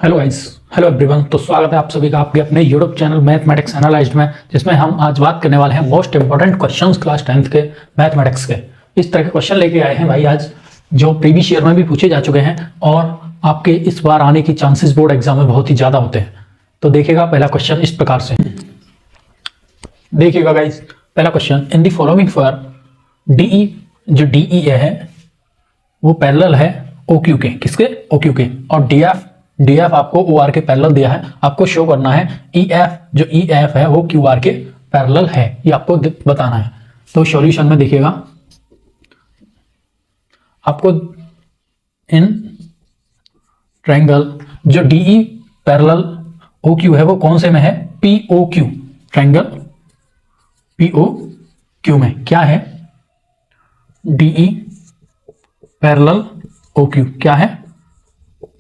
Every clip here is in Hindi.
Hello guys, hello everyone. तो स्वागत है आप सभी का आपके अपने यूट्यूब चैनल मैथमेटिक्स एनालाइज्ड में, जिसमें हम आज बात करने वाले हैं most important questions class 10th के मैथमेटिक्स के। इस तरह के क्वेश्चन लेके आए हैं भाई आज, जो प्रीवियस ईयर में भी पूछे जा चुके हैं और आपके इस बार आने की चांसेस बोर्ड एग्जाम में बहुत ही ज्यादा होते हैं। तो देखिएगा पहला क्वेश्चन इस प्रकार से, देखिएगा गाइस। पहला question, in the following for DE, जो डीई है वो पैरेलल है ओक्यू के, किसके? ओक्यू के। और डीएफ आपको ओआर के पैरेलल दिया है, आपको शो करना है ईएफ, जो ईएफ है वो क्यूआर के पैरेलल है, ये आपको बताना है। तो सॉल्यूशन में देखिएगा, आपको इन ट्रायंगल जो डीई पैरेलल ओक्यू है वो कौन से में है? पीओक्यू, ट्रायंगल पीओक्यू में क्या है? डीई पैरेलल ओक्यू क्या है?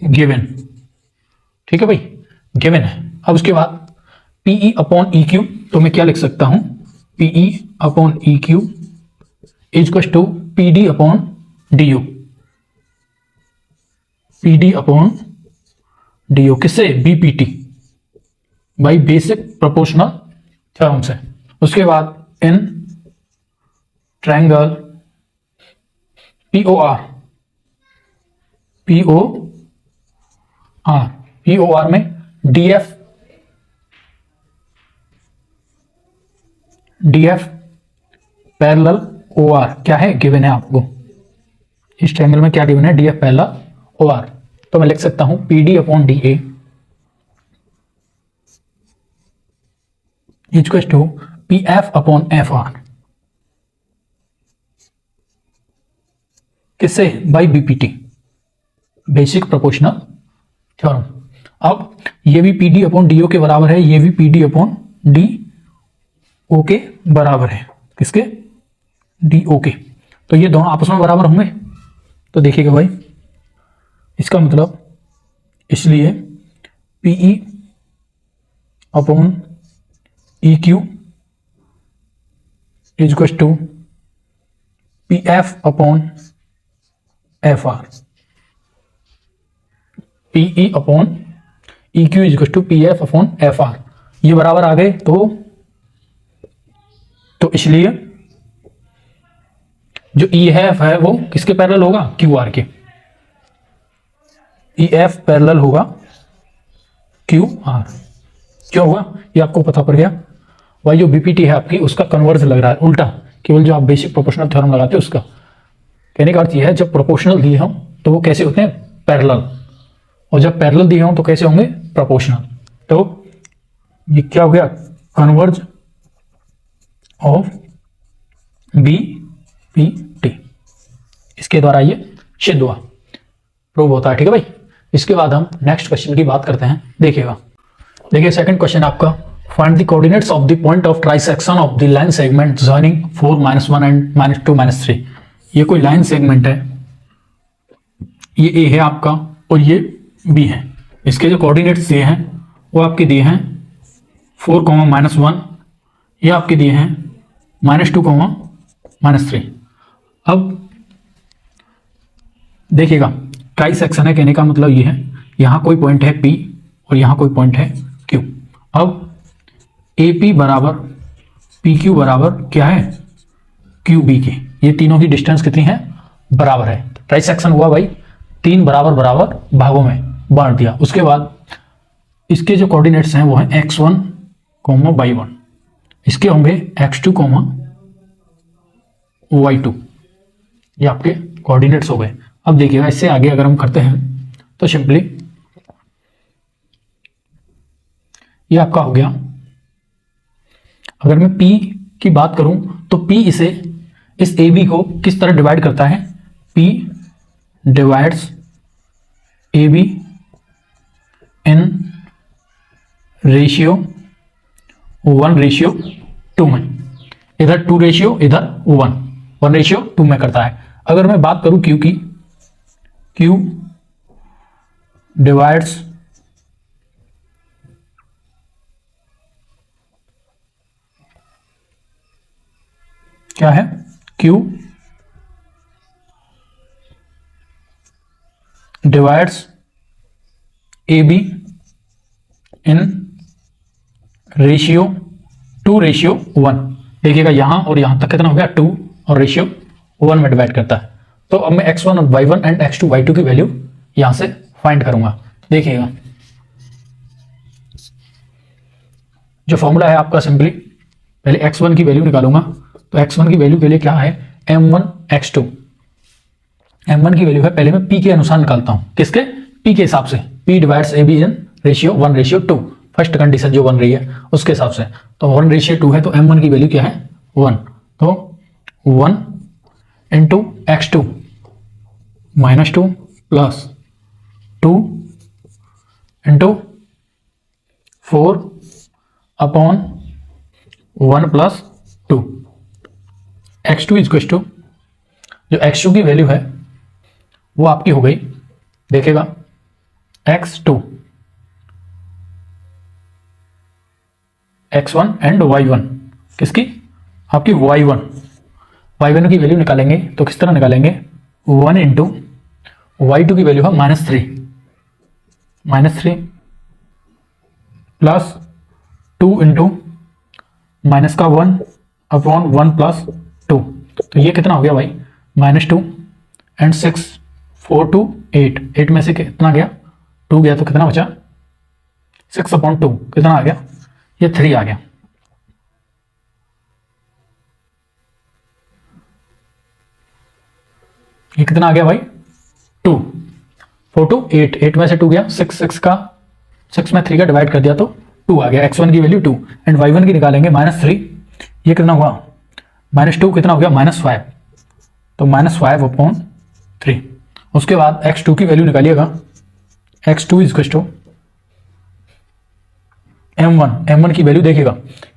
गिवन, ठीक है भाई, गिवन है। अब उसके बाद पीई अपॉन ई क्यू, तो मैं क्या लिख सकता हूं? P E upon E Q is to P D upon D U, P D upon D U किससे? BPT, by basic proportional theorem से। उसके बाद इन ट्रायंगल पीओआर, पीओआर में डीएफ पैरेलल ओआर क्या है? गिवन है आपको। इस ट्रायंगल में क्या गिवन है? D F parallel O R. तो मैं लिख सकता हूं P D upon D A equal to P F upon F R, किससे? By BPT, basic proportional theorem. अब ये भी पीडी अपॉन डीओ के बराबर है, ये भी पीडी अपॉन डी ओ के बराबर है, किसके? डी ओ के। तो ये दोनों आपस में बराबर होंगे। तो देखिएगा भाई, इसका मतलब इसलिए PE upon E Q is to P F upon F R, PE upon E Q is to P F upon F R, ये बराबर आ गए। तो इसलिए जो ई एफ है वो किसके पैरेलल होगा? क्यू आर के। ई एफ पैरेलल होगा क्यू आर। क्यों होगा ये आपको पता पड़ गया भाई। जो बीपीटी है आपकी उसका कन्वर्स लग रहा है उल्टा, केवल जो आप बेसिक प्रोपोर्शनल थ्योरम लगाते हो उसका। कहने का अर्थ यह है, जब प्रोपोर्शनल दिए हों तो वो कैसे होते हैं? पैरेलल, और जब पैरेलल दिए हों तो कैसे होंगे? प्रोपोर्शनल। तो ये क्या हो गया? Converse of B P T, इसके द्वारा ये सिद्ध हुआ, प्रूव होता है, ठीक है भाई। इसके बाद हम नेक्स्ट क्वेश्चन की बात करते हैं। देखिएगा, देखिए सेकंड क्वेश्चन आपका, find the coordinates of the point of trisection of the line segment joining 4 -1 and -2 -3। ये कोई लाइन सेगमेंट है, ये ए है आपका और ये बी है। इसके जो कोऑर्डिनेट्स दिए हैं वो आपके दिए हैं 4, -1, ये आपके दिए हैं -2, -3। अब देखिएगा, ट्राई सेक्शन है, कहने का मतलब ये है, यहां कोई पॉइंट है P और यहां कोई पॉइंट है Q। अब AP बराबर PQ बराबर क्या है? QB के। ये तीनों की डिस्टेंस कितनी है? बराबर है। ट्राई सेक्शन हुआ भाई, 3 बराबर बराबर भागों में बांट दिया। उसके बाद इसके जो कोऑर्डिनेट्स हैं वो हैं x1, y1, इसके होंगे x2, y2, ये आपके कोऑर्डिनेट्स हो गए। अब देखिएगा, इससे आगे अगर हम करते हैं तो सिंपली ये आपका हो गया। अगर मैं P की बात करूं तो P इस AB को किस तरह डिवाइड करता है? P divides AB in ratio 1:2 में, इधर 2 इधर 1:2 में करता है। अगर मैं बात करूं Q की, Q डिवाइड्स क्या है? Q divides A be in ratio 2:1। देखिएगा यहां और यहां तक कितना हो गया 2 और रेशियो 1 में डिवाइड करता है। तो अब मैं x1 और y1 एंड x2 y2 की वैल्यू यहां से फाइंड करूंगा। देखिएगा जो फॉर्मूला है आपका सिंपली पहले x1 की वैल्यू निकालूंगा। तो x1 की वैल्यू के लिए क्या है m1 x2। m1 की वैल्यू है पहले मैं p के अनुसार निकालता हूं। किसके? p के हिसाब से। p divides ab in ratio 1:2। First condition जो बन रही है उसके हिसाब से। तो 1:2 है तो m1 की वैल्यू क्या है 1। तो 1 into x2 -2 plus 2 into 4 upon 1 plus 2। x2 is equal to जो x2 की वैल्यू है वो आपकी हो गई, देखेगा x2 x1 एंड y1। किसकी? आपकी y1 की वैल्यू निकालेंगे तो किस तरह निकालेंगे 1 इंटू y2 की वैल्यू है -3 प्लस 2 इंटू माइनस का 1 अपॉन 1 प्लस 2। तो ये कितना हो गया भाई -2 एंड 6 4 2 8 में से कितना गया 2 गया तो कितना बचा 6/2 कितना आ गया ये 3 आ गया। ये कितना आ गया भाई 2 4 2 8 में से 2 गया 6 में 3 का डिवाइड कर दिया तो 2 आ गया। x1 की वैल्यू 2 एंड y1 की निकालेंगे -3। ये कितना हुआ -2 कितना हो गया -5। तो -5/3। उसके बाद x2 की वैल्यू निकालिएगा। x2 is equal to m1 की वैल्यू देखिएगा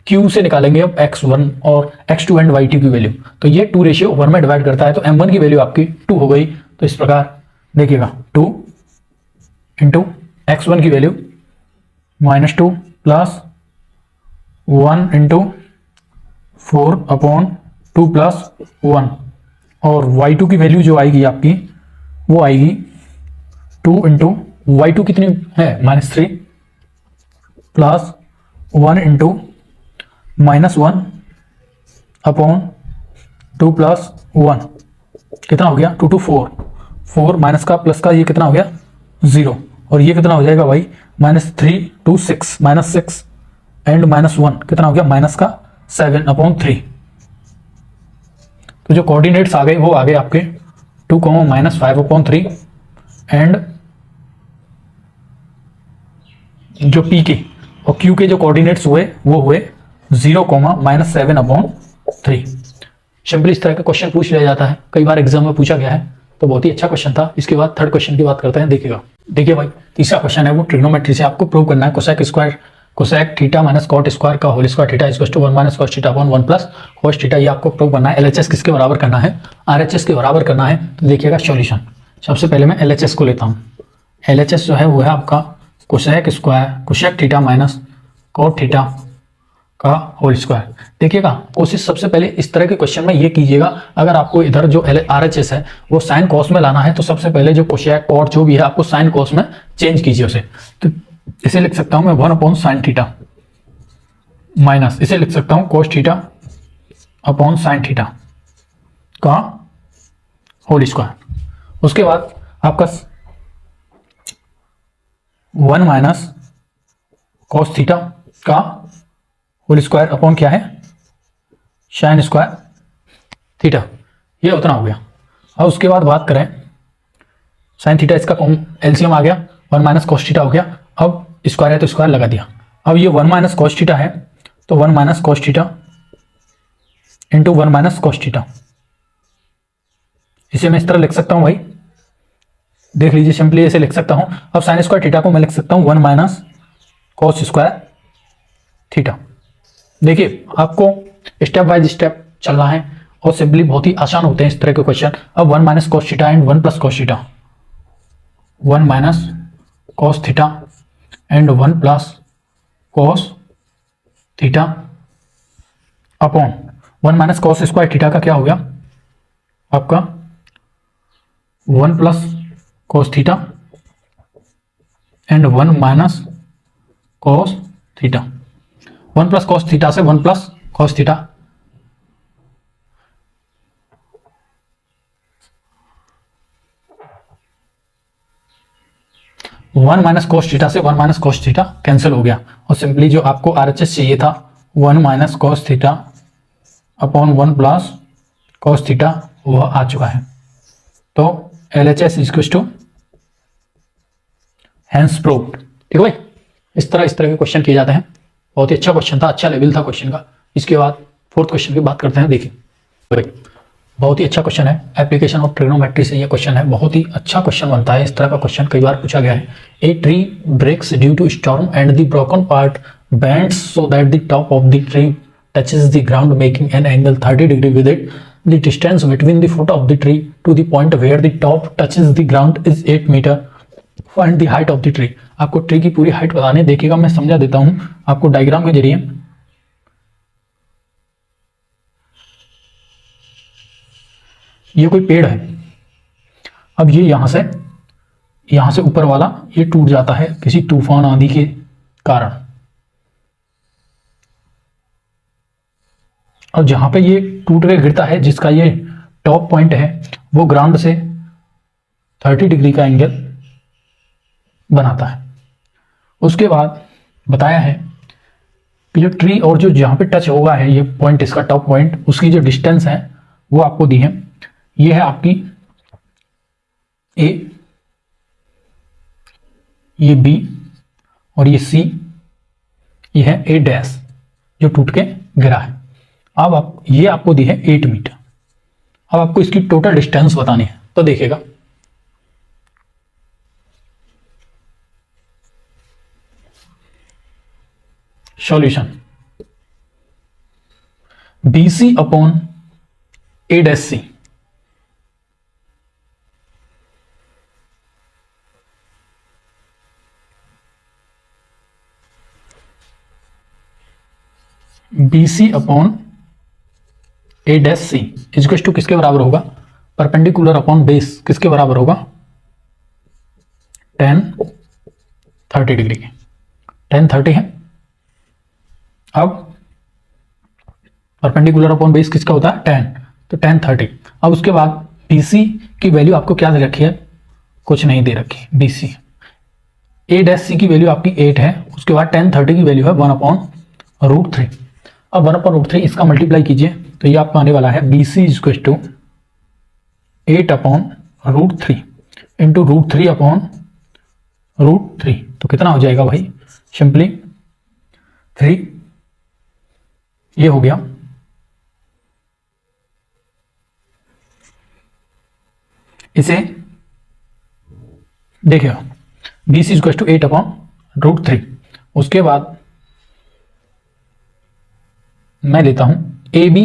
q से निकालेंगे अब x1 और x2 एंड y2 की वैल्यू। तो ये 2:1 में डिवाइड करता है तो m1 की वैल्यू आपकी 2 हो गई। तो इस प्रकार देखिएगा 2 इंटू x1 की वैल्यू -2 प्लस 1 इंटू 4/2 प्लस 1 और y2 की वैल्यू जो आएगी आपकी वो आएगी 2 इंटू y2 कितनी है -3 प्लस 1 इंटू -1 अपॉन 2 प्लस 1 कितना हो गया 2 2 4 माइनस का प्लस का ये कितना हो गया 0 और ये कितना हो जाएगा भाई -3 2 6 -6 एंड -1 कितना हो गया -7/3। तो जो कोऑर्डिनेट्स आ गए वो आ गए आपके 2, -5/3 एंड जो p के और q के जो कोऑर्डिनेट्स हुए वो हुए 0, -7/3। सिंपली इस तरह का क्वेश्चन पूछ लिया जाता है, कई बार एग्जाम में पूछा गया है, तो बहुत ही अच्छा क्वेश्चन था। इसके बाद थर्ड क्वेश्चन की बात करते हैं। देखिएगा देखिए भाई तीसरा क्वेश्चन है वो ट्रिग्नोमेट्री से आपको प्रूव करना है cosec square cosec theta minus cot square का whole square theta is equal to 1 minus cos theta upon 1 plus cos theta. ये आपको प्रूव करना है। एलएचएस किसके बराबर करना है आरएचएस के बराबर करना है। तो देखिएगा सॉल्यूशन। सबसे पहले मैं एलएचएस को लेता हूँ। एलएचएस जो है वो है आपका cosec square cosec theta minus cot theta का होल स्क्वायर। देखिएगा कोशिश सबसे पहले इस तरह के क्वेश्चन में ये कीजिएगा, अगर आपको इधर जो आरएचएस है वो साइन कॉस में लाना है तो सबसे पहले जो कोसेक कॉट जो भी है आपको साइन कॉस में चेंज कीजिए उसे। तो इसे लिख सकता हूं मैं 1/sin थीटा माइनस इसे लिख सकता हूं cos theta upon sin theta का होल स्क्वायर। उसके बाद आपका 1 माइनस cos थीटा का होल स्क्वायर अपॉन क्या है sin स्क्वायर थीटा। ये उतना हो गया। अब उसके बाद बात करें sin थीटा, इसका एलसीएम आ गया 1 माइनस cos थीटा हो गया। अब स्क्वायर है तो स्क्वायर लगा दिया। अब ये 1 माइनस cos थीटा है तो 1 minus cos theta into 1 minus cos theta. इसे मैं इस तरह लिख सकता हूं भाई, देख लीजिए सिंपली ऐसे लिख सकता हूं। अब साइन स्क्वायर थीटा को मैं लिख सकता हूं 1 माइनस cos स्क्वायर थीटा। देखिए आपको स्टेप बाय स्टेप चलना है और सिंपली बहुत ही आसान होते हैं इस तरह के क्वेश्चन। अब 1 minus cos theta and 1 plus cos theta 1 minus cos theta and 1 plus cos theta upon 1 minus cos square theta का क्या हो गया आपका 1 plus cos theta and 1 minus cos theta. 1 plus cos theta से 1 plus cos theta, one minus cos theta से 1 माइनस कॉस थीटा कैंसिल हो गया, और सिंपली जो आपको RHS चाहिए था 1 minus cos theta upon 1 plus cos theta वह आ चुका है। तो LHS equal to hence proved. ठीक है भाई, इस तरह के क्वेश्चन किए जाते हैं। बहुत ही अच्छा क्वेश्चन था, अच्छा लेवल था क्वेश्चन का। इसके बाद फोर्थ क्वेश्चन की बात करते हैं। देखिए भाई, बहुत ही अच्छा क्वेश्चन है, एप्लीकेशन ऑफ ट्रिग्नोमेट्री से ये क्वेश्चन है, बहुत ही अच्छा क्वेश्चन बनता है। इस तरह का क्वेश्चन कई बार पूछा गया है। A tree breaks due to storm and the broken part bends so that the top of the tree touches the ground making an angle 30 degree with it. The distance between the foot of the tree to the point where the top touches the ground is 8 meter. Find the height of the tree. आपको ट्री की पूरी हाइट बताने, देखिएगा मैं समझा देता हूं आपको डायग्राम के जरिए। ये कोई पेड़ है, अब ये यहां से ऊपर वाला ये टूट जाता है किसी तूफान आंधी के कारण, और जहां पे ये टूट के गिरता है, जिसका ये टॉप पॉइंट है, वो ग्राउंड से 30 डिग्री का एंगल बनाता है। उसके बाद बताया है कि जो ट्री और जो जहां पे टच होगा है ये पॉइंट, इसका टॉप पॉइंट, उसकी जो डिस्टेंस है वो आपको दी है। ये है आपकी A, ये B और ये C, ये है A डैश जो टूट के गिरा है। अब ये आपको दी है 8 मीटर। अब आपको इसकी टोटल डिस्टेंस बतानी है, तो देखिएगा solution BC upon A dash C, BC upon A dash C equal to किसके बराबर होगा? परपेंडिकुलर अपॉन बेस किसके बराबर होगा? tan 30 डिग्री के। tan 30 है। अब परपेंडिकुलर अपॉन बेस किसका होता है? tan, तो tan 30। अब उसके बाद BC की वैल्यू आपको क्या दे रखी है? कुछ नहीं दे रखी। BC A डैश C की वैल्यू आपकी 8 है। उसके बाद tan 30 की वैल्यू है 1/√3। अब 1/√3 इसका मल्टीप्लाई कीजिए तो ये आपका आने वाला है BC इक्वल टू 8/√3 इंटू √3/√3। तो कितना हो जाएगा भाई? सिंपली 3, ये हो गया। इसे देखिए BC इक्वल टू 8/√3। उसके बाद मैं लेता हूं AB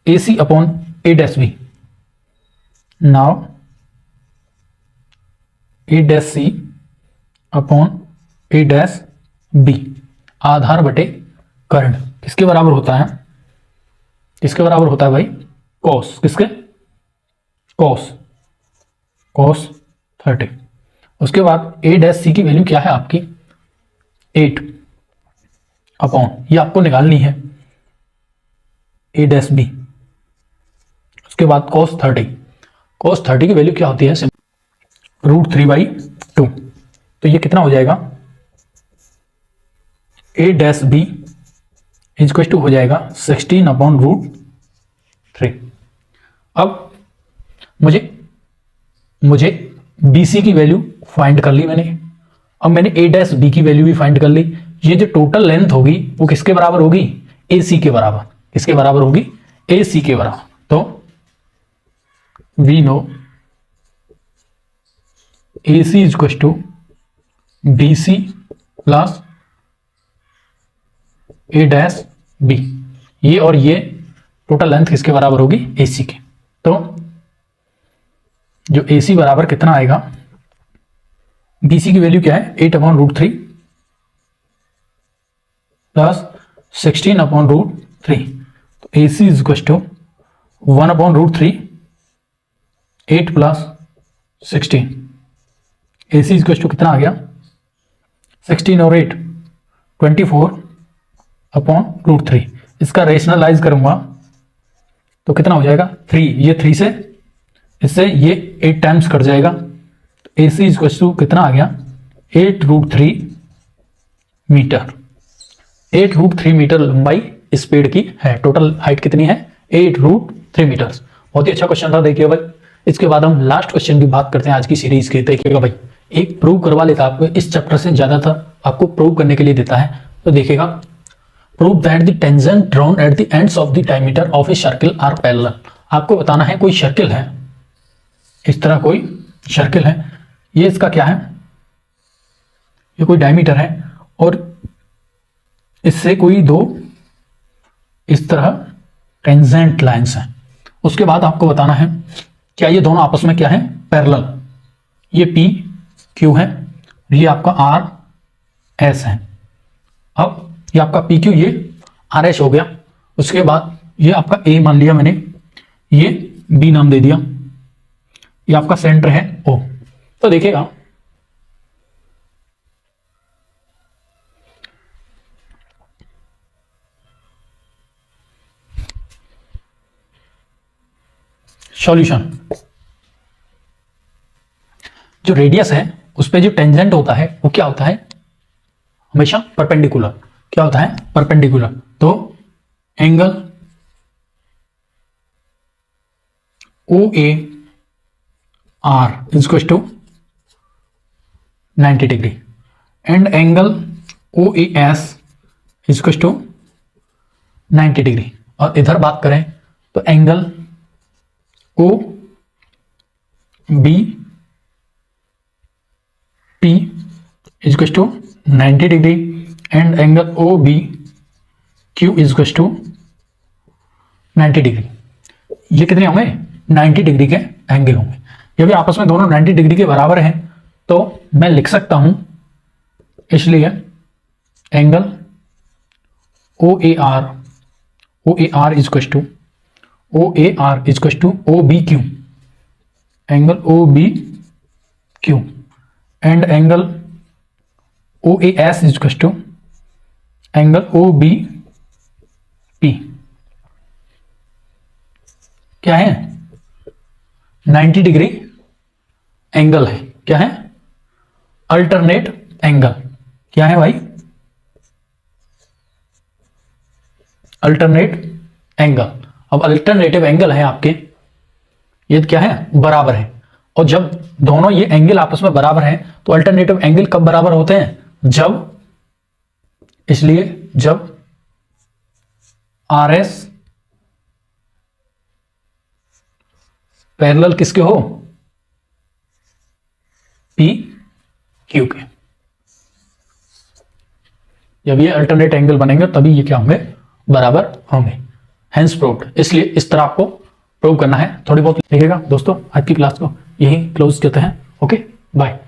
AC upon A dash B। Now A dash C upon A dash B आधार बटे कर्ण किसके बराबर होता है? किसके बराबर होता है भाई? कॉस, किसके? कॉस 30। उसके बाद A डैश C की वैल्यू क्या है आपकी? 8 अपॉन, ये आपको निकालनी है, A डैश B। उसके बाद cos 30 की वैल्यू क्या होती है? √3/2। तो ये कितना हो जाएगा? A dash B equal to हो जाएगा 16/√3। अब मुझे BC की वैल्यू फाइंड कर ली मैंने। अब मैंने A डैश B की वैल्यू भी फाइंड कर ली। ये जो टोटल लेंथ होगी वो किसके बराबर होगी? AC के बराबर। किसके बराबर होगी? AC के बराबर। तो we know AC equal to BC plus A dash B। ये और ये टोटल लेंथ किसके बराबर होगी? AC के। तो जो AC बराबर कितना आएगा? BC की वैल्यू क्या है? 8/√3 प्लस 16/√3। तो AC equal to 1/√3 8 plus 16 AC is equal to कितना आ गया 16 और 8 24 अपॉन √3। इसका रेशनलाइज करूंगा तो कितना हो जाएगा 3, ये 3 से इससे ये 8 टाइम्स कट जाएगा। AC इज इक्वल टू कितना आ गया 8√3 मीटर। 8√3 मीटर लंबाई इस पेड़ की है। टोटल हाइट कितनी है 8√3 मीटर। बहुत ही अच्छा क्वेश्चन था। देखिए भाई इसके बाद हम लास्ट क्वेश्चन की बात करते हैं आज की सीरीज के। देखिएगा भाई एक प्रूव करवा लेता है आपको, इस चैप्टर से ज्यादातर आपको प्रूव करने के लिए देता है। तो देखिएगा prove that the tangents drawn at the ends of the diameter of a circle are parallel. आपको बताना है कोई सर्किल है, इस तरह कोई सर्किल है, ये इसका क्या है, ये कोई डायमीटर है और इससे कोई दो इस तरह टेंजेंट लाइंस हैं। उसके बाद आपको बताना है क्या ये दोनों आपस में क्या है पैरेलल। ये P Q है, ये आपका R S है। अब ये आपका PQ ये RS हो गया। उसके बाद ये आपका A मान लिया मैंने, ये B नाम दे दिया, ये आपका सेंटर है O। तो देखिएगा सॉल्यूशन, जो रेडियस है उस पे जो टेंजेंट होता है वो क्या होता है हमेशा परपेंडिकुलर। क्या होता है परपेंडिकुलर। तो angle OAR is equal to 90 degree and angle OAS is equal to 90 degree. और इधर बात करें तो angle OBP is equal to 90 degree and angle OBQ is equal to 90 degree. ये कितने होंगे 90 डिग्री के एंगल होंगे। ये भी आपस में दोनों 90 डिग्री के बराबर हैं तो मैं लिख सकता हूं, इसलिए angle OAR is equal to OBQ, angle OBQ and angle OAS is equal to angle OBP। क्या है 90 डिग्री एंगल है। क्या है अल्टरनेट एंगल। क्या है भाई अल्टरनेट एंगल। अब अल्टरनेटिव एंगल है आपके, ये क्या है बराबर है। और जब दोनों ये एंगल आपस में बराबर हैं तो अल्टरनेटिव एंगल कब बराबर होते हैं जब, इसलिए जब RS पैरेलल किसके हो PQ के। जब ये अल्टरनेट एंगल बनेंगे तभी ये क्या होंगे बराबर होंगे। Hence proved. इसलिए इस तरह आपको प्रूव करना है। थोड़ी बहुत लिखिएगा दोस्तों। आज की क्लास को यही क्लोज करते हैं। Okay bye.